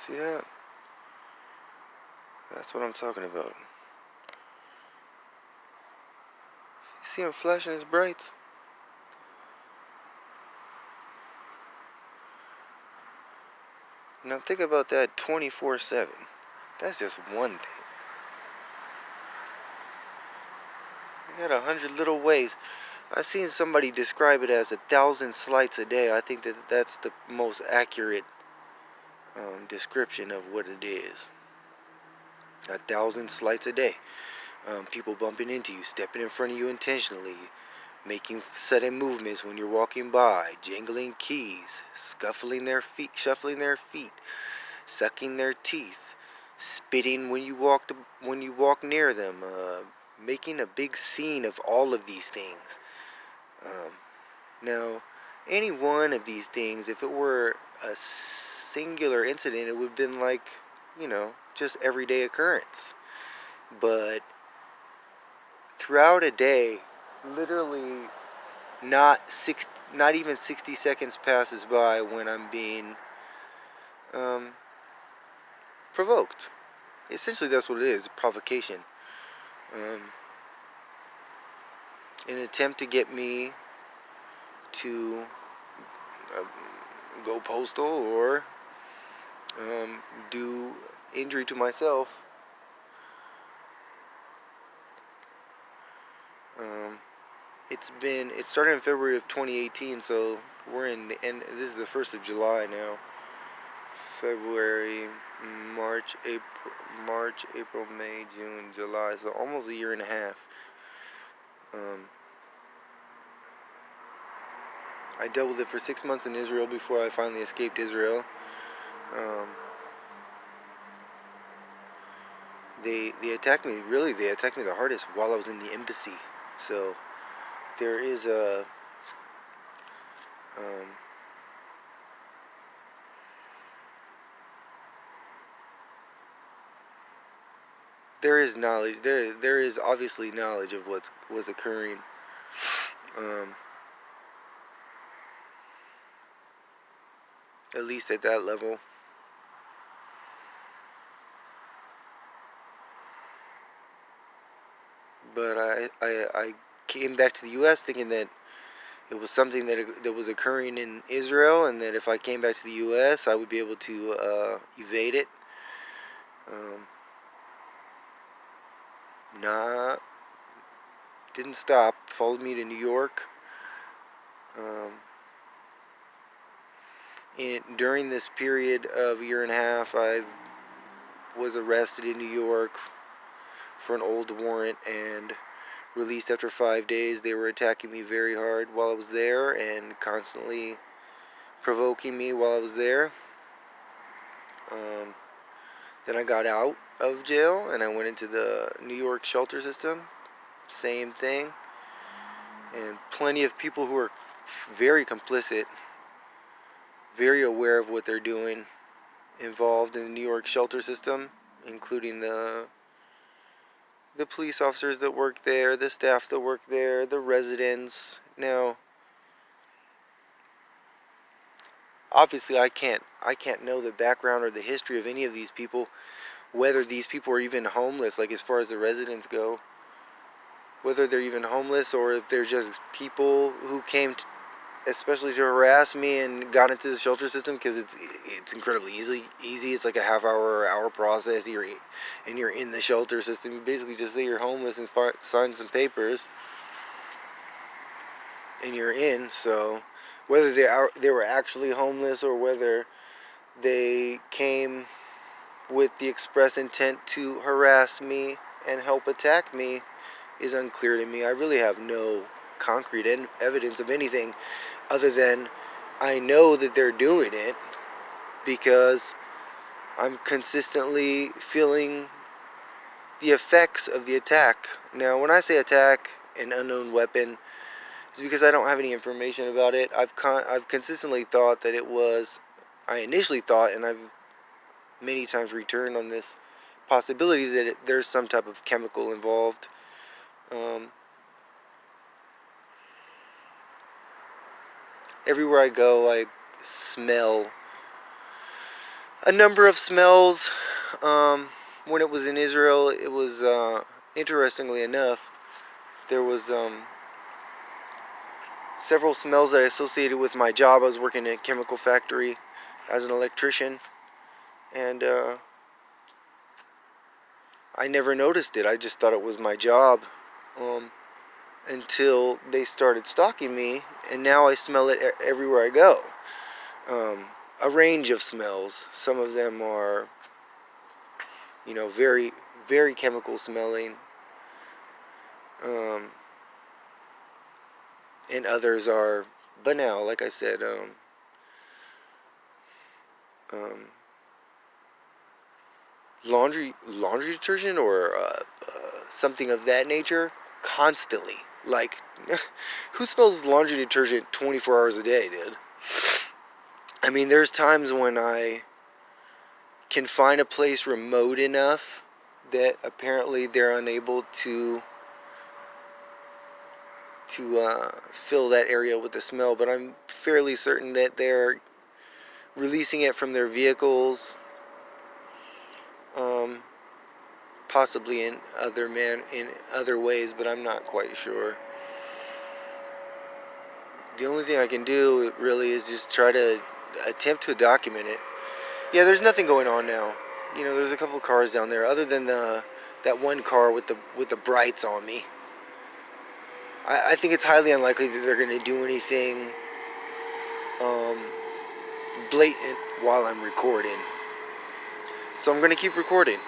See that? That's what I'm talking about. You see him flashing his brights? Now think about that 24/7. That's just one thing. You got 100 little ways. I've seen somebody describe it as 1,000 slights a day. I think that's the most accurate description of what it is. 1,000 slights a day. People bumping into you, stepping in front of you intentionally, making sudden movements when you're walking by, jingling keys, shuffling their feet, sucking their teeth, spitting when you walk near them, making a big scene of all of these things. Now, any one of these things, if it were a singular incident, it would have been like, just everyday occurrence. But throughout a day, literally not even 60 seconds passes by when I'm being provoked. Essentially, that's what it is, provocation. An attempt to get me to go postal or do injury to myself. It started in February of 2018, so we're in the end. This is the 1st of July now. February, March, April, May, June, July. So almost a year and a half. I dealt with it for 6 months in Israel before I finally escaped Israel. They attacked me. Really, they attacked me the hardest while I was in the embassy. So there is a there is knowledge. There is obviously knowledge of what was occurring. At least at that level. But I came back to the U.S. thinking that it was something that was occurring in Israel, and that if I came back to the U.S., I would be able to evade it. Nah, didn't stop. Followed me to New York. During this period of a year and a half, I was arrested in New York for an old warrant and released after 5 days. They were attacking me very hard while I was there and constantly provoking me while I was there. Then I got out of jail and I went into the New York shelter system. Same thing. And plenty of people who are very complicit, very aware of what they're doing, involved in the New York shelter system, including the police officers that work there, the staff that work there, the residents. Now, obviously I can't know the background or the history of any of these people, whether these people are even homeless, like as far as the residents go, whether they're even homeless or if they're just people who came especially to harass me and got into the shelter system, because it's incredibly easy. It's like a half hour or hour process. You're in the shelter system. You basically just say you're homeless and sign some papers, and you're in. So whether they were actually homeless or whether they came with the express intent to harass me and help attack me is unclear to me. I really have no concrete evidence of anything other than I know that they're doing it because I'm consistently feeling the effects of the attack. Now, when I say attack, an unknown weapon, it's because I don't have any information about it. I've consistently thought that it was, I initially thought, and I've many times returned on this possibility that there's some type of chemical involved. Everywhere I go, I smell a number of smells. When it was in Israel, it was interestingly enough, there was several smells that I associated with my job. I was working in a chemical factory as an electrician, and I never noticed it. I just thought it was my job until they started stalking me, and now I smell it everywhere I go. A range of smells. Some of them are, very, very chemical smelling, and others are banal, like I said. Laundry detergent or something of that nature constantly. Like, who smells laundry detergent 24 hours a day, dude? I mean, there's times when I can find a place remote enough that apparently they're unable to fill that area with the smell, but I'm fairly certain that they're releasing it from their vehicles, possibly in other ways, but I'm not quite sure. The only thing I can do really is just try to attempt to document it. Yeah, there's nothing going on now. There's a couple cars down there, other than that one car with the brights on me. I think it's highly unlikely that they're going to do anything blatant while I'm recording. So I'm going to keep recording.